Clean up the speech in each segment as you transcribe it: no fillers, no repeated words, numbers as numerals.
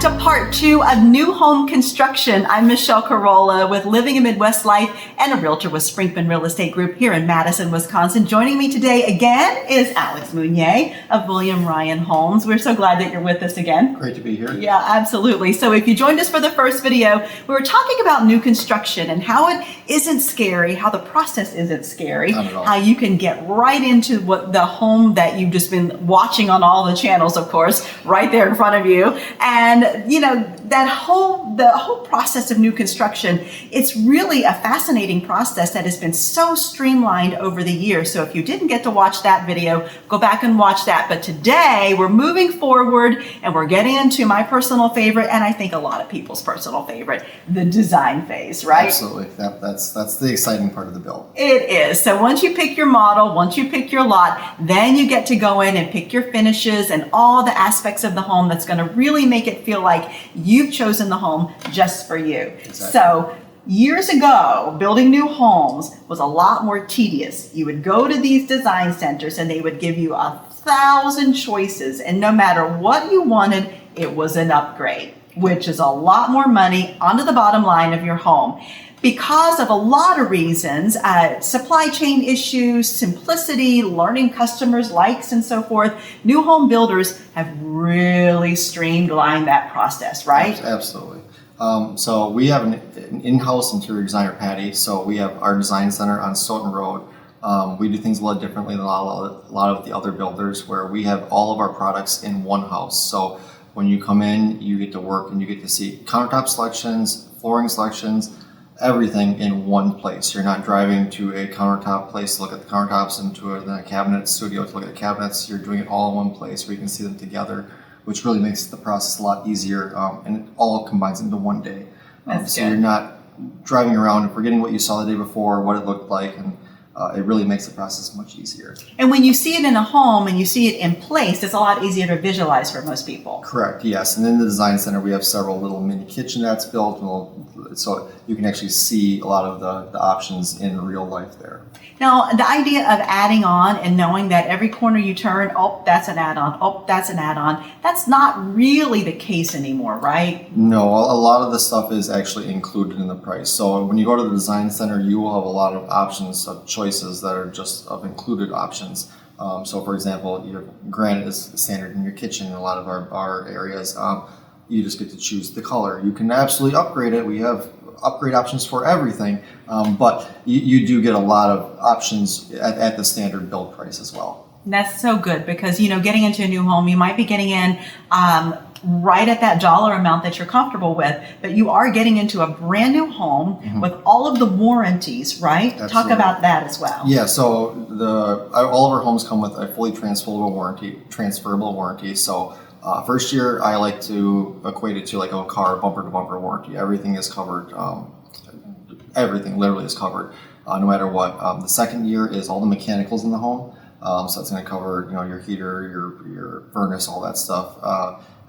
to part 2 of new home construction. I'm Michelle Carolla with Living a Midwest Life and a realtor with Sprinkman Real Estate Group here in Madison, Wisconsin. Joining me today again is Alex Munier of William Ryan Homes. We're so glad that you're with us again. Great to be here. Yeah, absolutely. So if you joined us for the first video, we were talking about new construction and how it isn't scary, how the process isn't scary, how you can get right into what the home that you've just been watching on all the channels, of course, right there in front of you. And you know, the whole process of new construction, it's really a fascinating process that has been so streamlined over the years. So if you didn't get to watch that video, go back and watch that. But today we're moving forward and we're getting into my personal favorite, and I think a lot of people's personal favorite, the design phase, right? Absolutely. That's the exciting part of the build. It is. So once you pick your model, once you pick your lot, then you get to go in and pick your finishes and all the aspects of the home that's going to really make it feel like you've chosen the home just for you. Exactly. So years ago, building new homes was a lot more tedious. You would go to these design centers and they would give you 1,000 choices, and no matter what you wanted, it was an upgrade, which is a lot more money onto the bottom line of your home. Because of a lot of reasons, supply chain issues, simplicity, learning customers' likes, and so forth, new home builders have really streamlined that process, right? Absolutely. So we have an in-house interior designer, Patty. So we have our design center on Stoughton Road. We do things a lot differently than a lot of the other builders, where we have all of our products in one house. So when you come in, you get to work and you get to see countertop selections, flooring selections, everything in one place. You're not driving to a countertop place to look at the countertops and to a cabinet studio to look at the cabinets. You're doing it all in one place where you can see them together, which really makes the process a lot easier, and it all combines into one day. So you're not driving around and forgetting what you saw the day before, what it looked like, and it really makes the process much easier. And when you see it in a home and you see it in place, it's a lot easier to visualize for most people. Correct, yes. And in the design center, we have several little mini kitchenettes built, so you can actually see a lot of the options in real life there. Now, the idea of adding on and knowing that every corner you turn, oh, that's an add-on, oh, that's an add-on, that's not really the case anymore, right? No, a lot of the stuff is actually included in the price. So when you go to the design center, you will have a lot of options of choices that are just of included options. So for example, your granite is standard in your kitchen in a lot of our areas. You just get to choose the color. You can absolutely upgrade it. We have upgrade options for everything, but you do get a lot of options at the standard build price as well. That's so good, because you know, getting into a new home, you might be getting in right at that dollar amount that you're comfortable with, but you are getting into a brand new home with all of the warranties, right? Absolutely. Talk about that as well. Yeah, so all of our homes come with a fully transferable warranty. So first year, I like to equate it to like a car bumper-to-bumper warranty. Everything is covered. Everything literally is covered, no matter what. The second year is all the mechanicals in the home. So it's going to cover, your heater, your furnace, all that stuff.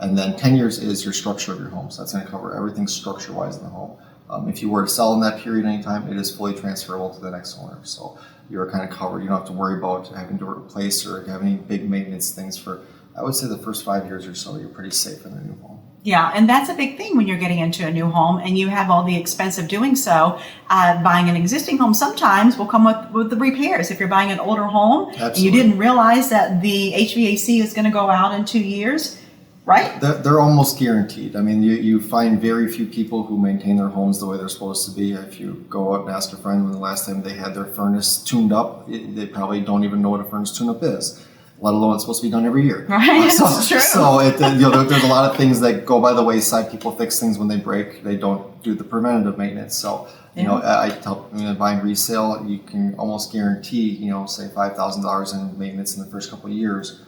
And then 10 years is your structure of your home. So that's going to cover everything structure-wise in the home. If you were to sell in that period anytime, it is fully transferable to the next owner. So you're kind of covered. You don't have to worry about having to replace or have any big maintenance things for, I would say, the first 5 years or so. You're pretty safe in a new home. Yeah, and that's a big thing when you're getting into a new home and you have all the expense of doing so. Buying an existing home sometimes will come with the repairs. If you're buying an older home and you didn't realize that the HVAC is going to go out in 2 years, right? They're almost guaranteed. I mean, you find very few people who maintain their homes the way they're supposed to be. If you go out and ask a friend when the last time they had their furnace tuned up, they probably don't even know what a furnace tune-up is, let alone it's supposed to be done every year. Right, that's true. So there's a lot of things that go by the wayside. People fix things when they break. They don't do the preventative maintenance. So, I tell buying resale, you can almost guarantee, say $5,000 in maintenance in the first couple of years.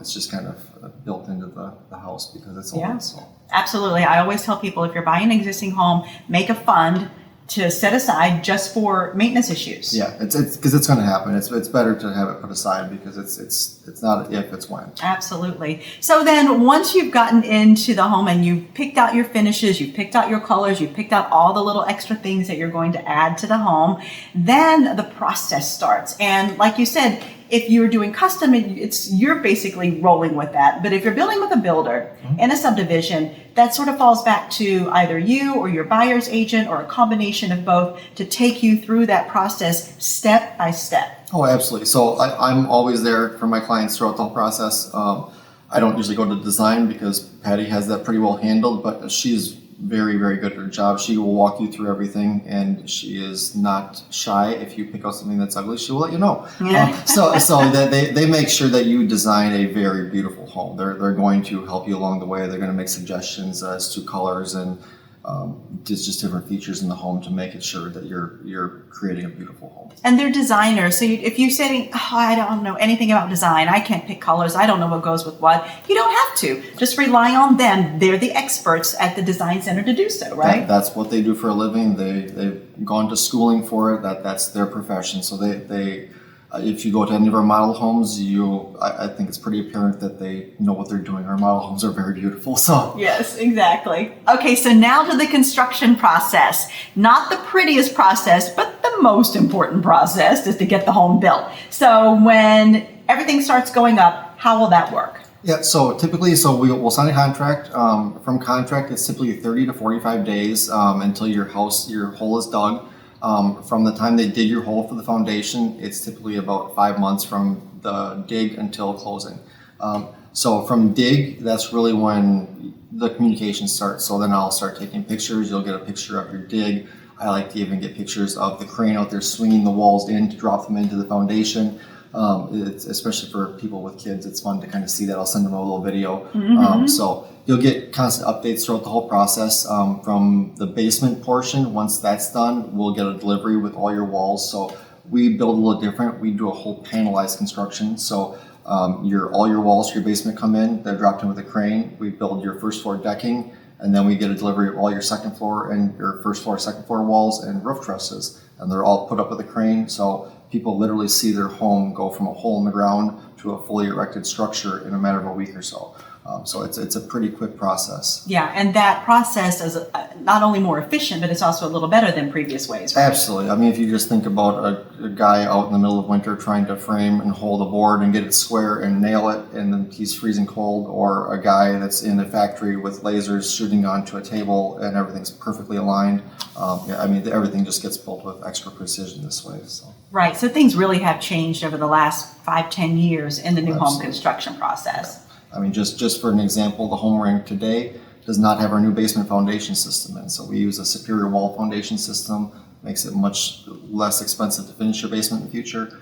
It's just kind of built into the house because it's old. Yeah, so. Absolutely. I always tell people, if you're buying an existing home, make a fund to set aside just for maintenance issues. Yeah, it's because it's going to happen. It's better to have it put aside because it's not if, it's when. Absolutely. So then once you've gotten into the home and you've picked out your finishes, you've picked out your colors, you've picked out all the little extra things that you're going to add to the home, then the process starts. And like you said, if you're doing custom, you're basically rolling with that. But if you're building with a builder in a subdivision, that sort of falls back to either you or your buyer's agent or a combination of both to take you through that process step by step. Oh, absolutely. So I'm always there for my clients throughout the whole process. I don't usually go to design because Patty has that pretty well handled, but she's very, very good at her job. She will walk you through everything, and she is not shy. If you pick out something that's ugly, she will let you know. Yeah. So they make sure that you design a very beautiful home. They're going to help you along the way. They're going to make suggestions as to colors and just different features in the home to make it sure that you're creating a beautiful home. And they're designers. So if you say, I don't know anything about design, I can't pick colors, I don't know what goes with what, you don't have to. Just rely on them. They're the experts at the design center to do so, right? That's what they do for a living. They've gone to schooling for it. That's their profession. So they if you go to any of our model homes, I think it's pretty apparent that they know what they're doing. Our model homes are very beautiful. So yes, exactly. Okay, so now to the construction process. Not the prettiest process, but the most important process is to get the home built. So when everything starts going up, how will that work? Yeah, so typically, we'll sign a contract. From contract, it's typically 30 to 45 days until your hole is dug. From the time they dig your hole for the foundation, it's typically about 5 months from the dig until closing. So from dig, that's really when the communication starts. So then I'll start taking pictures. You'll get a picture of your dig. I like to even get pictures of the crane out there swinging the walls in to drop them into the foundation. It's, especially for people with kids, it's fun to kind of see that. I'll send them a little video. So you'll get constant updates throughout the whole process. From the basement portion, once that's done, we'll get a delivery with all your walls. So we build a little different. We do a whole panelized construction. So all your walls for your basement come in, they're dropped in with a crane. We build your first floor decking, and then we get a delivery of all your second floor and your first floor, second floor walls and roof trusses. And they're all put up with a crane. So people literally see their home go from a hole in the ground to a fully erected structure in a matter of a week or so. So it's a pretty quick process. Yeah, and that process is not only more efficient, but it's also a little better than previous ways, right? Absolutely. I mean, if you just think about a guy out in the middle of winter trying to frame and hold a board and get it square and nail it, and then he's freezing cold, or a guy that's in a factory with lasers shooting onto a table and everything's perfectly aligned. I mean, everything just gets built with extra precision this way. So. Right, so things really have changed over the last 5-10 years in the new home construction process. Yeah. I mean, just for an example, the home we're in today does not have our new basement foundation system in. So we use a superior wall foundation system, makes it much less expensive to finish your basement in the future.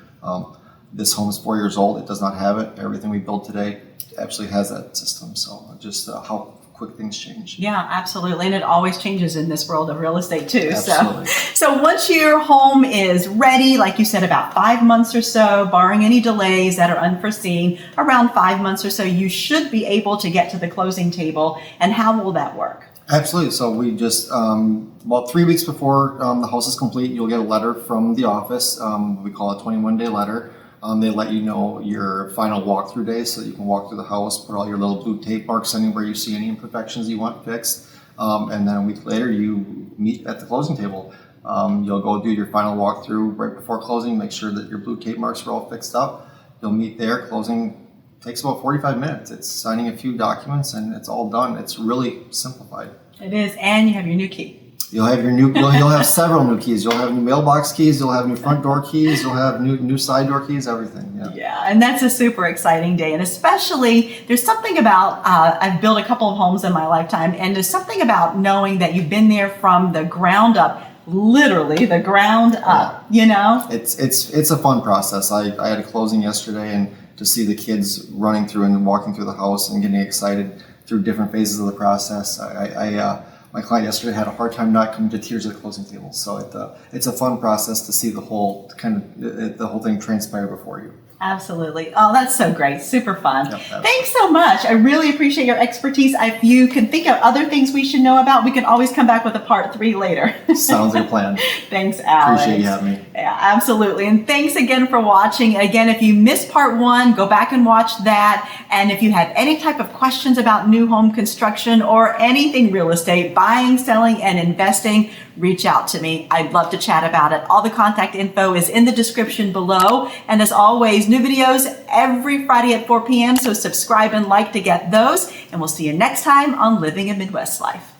This home is 4 years old. It does not have it. Everything we build today actually has that system. So just how quick things change. Yeah, absolutely. And it always changes in this world of real estate too. Absolutely. So once your home is ready, like you said, about 5 months or so, barring any delays that are unforeseen, around 5 months or so, you should be able to get to the closing table. And how will that work? Absolutely. So we just, about 3 weeks before the house is complete, you'll get a letter from the office. We call it a 21-day letter. They let you know your final walkthrough day so that you can walk through the house, put all your little blue tape marks anywhere you see any imperfections you want fixed. And then a week later, you meet at the closing table. You'll go do your final walkthrough right before closing, make sure that your blue tape marks are all fixed up. You'll meet there. Closing takes about 45 minutes. It's signing a few documents and it's all done. It's really simplified. It is, and you have your new key. You'll have several new keys. You'll have new mailbox keys. You'll have new front door keys. You'll have new side door keys. Everything. Yeah, and that's a super exciting day. And especially, there's something about I've built a couple of homes in my lifetime, and there's something about knowing that you've been there from the ground up, literally the ground up. You know, it's a fun process. I had a closing yesterday, and to see the kids running through and walking through the house and getting excited through different phases of the process, my client yesterday had a hard time not coming to tears at the closing table. So it's a fun process to see the whole thing transpire before you. Absolutely. Oh, that's so great. Super fun. Yep, thanks so much. I really appreciate your expertise. If you can think of other things we should know about, we can always come back with a part 3 later. Sounds like a plan. Thanks, Alex. Appreciate you having me. Yeah, absolutely. And thanks again for watching. Again, if you missed part 1, go back and watch that. And if you have any type of questions about new home construction or anything real estate, buying, selling, and investing, reach out to me. I'd love to chat about it. All the contact info is in the description below. And as always, new videos every Friday at 4 p.m. So subscribe and like to get those. And we'll see you next time on Living a Midwest Life.